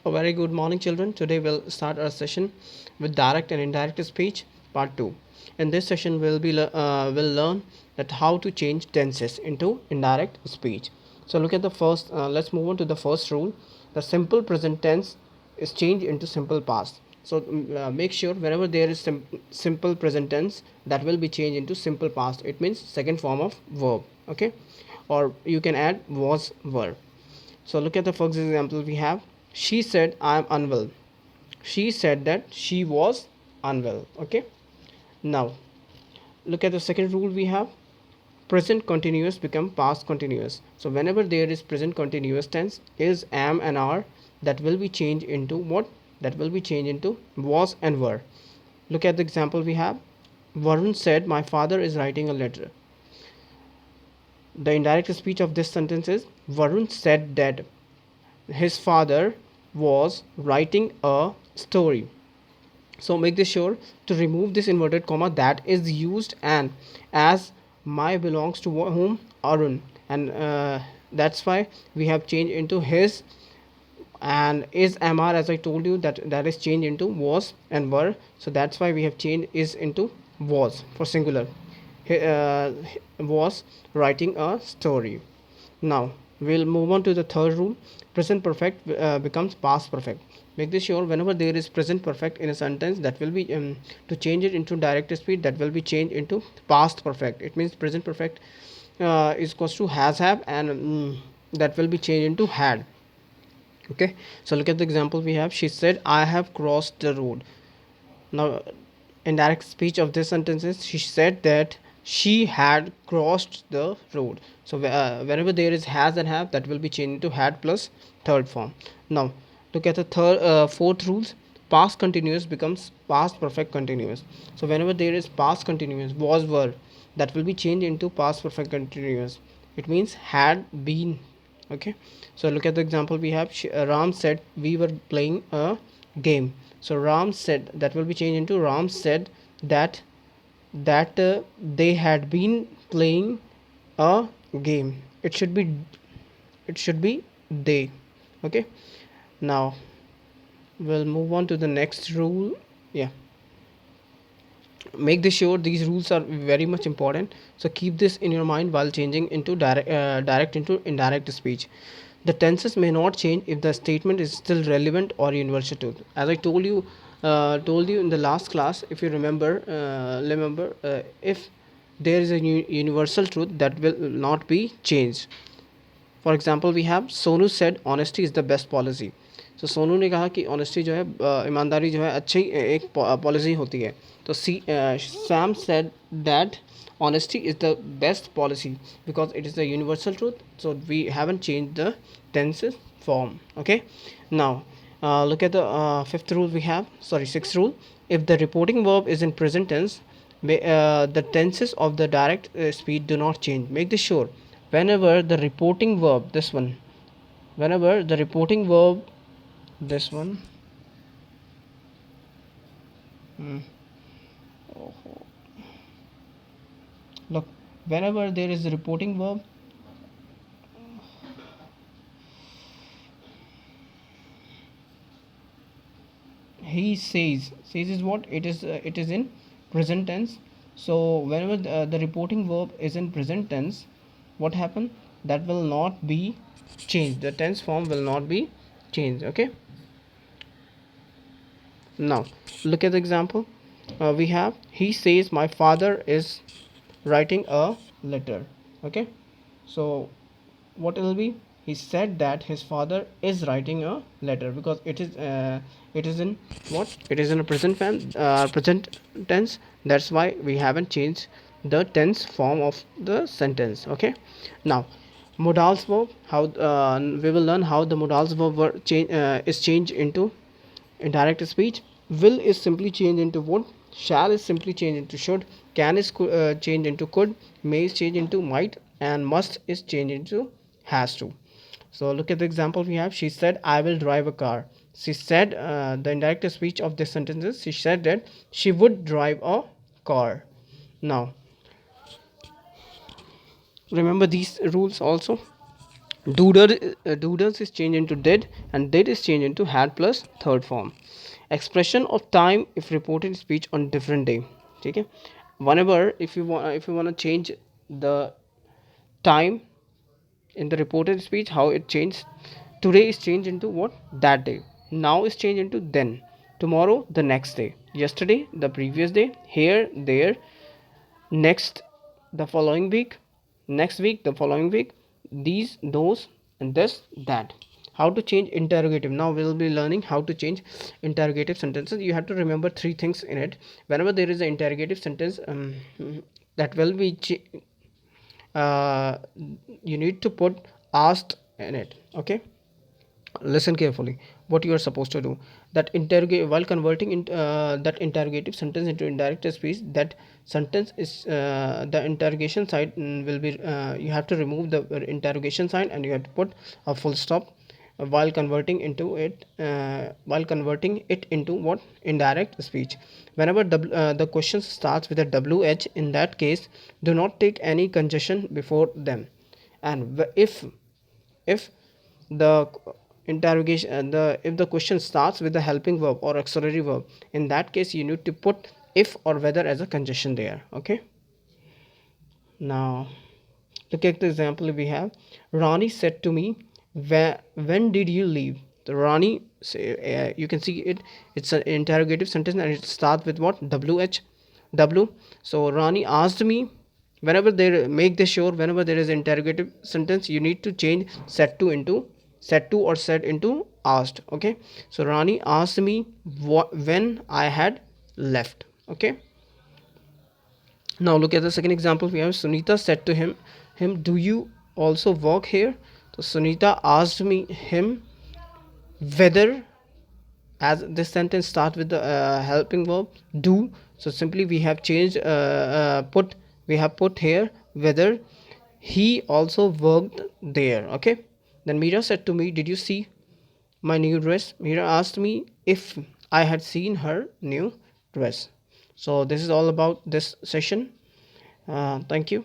A very good morning, children. Today we'll start our session with direct and indirect speech, part 2. In this session, we'll learn that how to change tenses into indirect speech. So look at the first. Let's move on to the first rule. The simple present tense is changed into simple past. So make sure whenever there is simple present tense, that will be changed into simple past. It means second form of verb. Okay, or you can add was, were. So look at the first example we have. She said I am unwell. She said that she was unwell. Okay. Now look at the second rule we have. Present continuous become past continuous. So whenever there is present continuous tense, is, am and are, that will be changed into what? That will be changed into was and were. Look at the example we have. Varun said my father is writing a letter. The indirect speech of this sentence is Varun said that his father was writing a story. So make this sure to remove this inverted comma that is used, and as my belongs to whom? Arun, and that's why we have changed into his, and is, mr, as I told you, that is changed into was and were. So that's why we have changed is into was for singular. Was writing a story. Now we'll move on to the third rule. Present perfect becomes past perfect. Make this sure whenever there is present perfect in a sentence, that will be to change it into direct speech, that will be changed into past perfect. It means present perfect is equals to has, have, and that will be changed into had. Okay, so look at the example we have. She said I have crossed the road. Now indirect speech of this sentence is she said that she had crossed the road. So whenever there is has and have, that will be changed into had plus third form. Now look at the fourth rules. Past continuous becomes past perfect continuous. So whenever there is past continuous, was, were, that will be changed into past perfect continuous. It means had been. Okay, so look at the example we have. Ram said we were playing a game. So Ram said, that will be changed into Ram said that they had been playing a game. It should be they. Okay, now we'll move on to the next rule. Yeah, make this sure these rules are very much important, so keep this in your mind while changing into direct into indirect speech. The tenses may not change if the statement is still relevant or universal truth. As I told you in the last class, if you remember, if there is a universal truth, that will not be changed. For example we have Sonu said honesty is the best policy. So Sonu ने कहा कि honesty जो है, ईमानदारी जो है, अच्छी एक पॉलिसी होती है. तो Sam said that honesty is the best policy because it is the universal truth. So we haven't changed the tenses form. Okay, now look at the fifth rule we have, sorry, sixth rule. If the reporting verb is in present tense, the tenses of the direct speech do not change. Make this sure whenever the reporting verb, this one, whenever the reporting verb, this one, look, whenever there is a reporting verb, he says is what it is in present tense. So whenever the reporting verb is in present tense, what happen, that will not be changed, the tense form will not be changed. Okay, now look at the example we have. He says my father is writing a letter. Okay, so what it will be, he said that his father is writing a letter, because it is in what, it is in a present tense. That's why we haven't changed the tense form of the sentence. Okay, now modals verb, how we will learn how the modals verb is changed into indirect speech. Will is simply changed into would. Shall is simply changed into should. Can is changed into could. May is changed into might, and must is changed into has to. So look at the example we have. She said I will drive a car. She said, the indirect speech of this sentence is she said that she would drive a car. Now remember these rules also. Doodles is changed into did, and did is changed into had plus third form. Expression of time if reported speech on different day. Okay, whenever if you want to change the time in the reported speech, how it changed. Today is changed into what? That day. Now is changed into then. Tomorrow the next day. Yesterday the previous day. Here there. Next the following week. Next week the following week. These those and this that. How to change interrogative. Now we will be learning how to change interrogative sentences. You have to remember three things in it. Whenever there is an interrogative sentence, that will be uh, you need to put asked in it. Okay, listen carefully what you are supposed to do. That interrogate while converting that interrogative sentence into indirect speech, that sentence is the interrogation side will be you have to remove the interrogation sign, and you have to put a full stop while converting it into what? Indirect speech. Whenever the question starts with a wh, in that case do not take any conjunction before them. And if the interrogation the if the question starts with the helping verb or auxiliary verb, in that case you need to put if or whether as a conjunction there. Okay, now look at the example we have. Ronnie said to me, when did you leave? The Ronnie say, you can see it's an interrogative sentence, and it starts with what? W. So Ronnie asked me. Whenever they make this sure, whenever there is interrogative sentence, you need to change said to or said into asked. Okay, so Ronnie asked me when I had left. Okay, now look at the second example. We have Sunita said to him, do you also work here? So Sunita asked me him whether, as this sentence starts with the helping verb do, so simply we have changed put we have put here whether he also worked there. Okay, then Mira said to me, did you see my new dress? Mira asked me if I had seen her new dress. So this is all about this session. Thank you.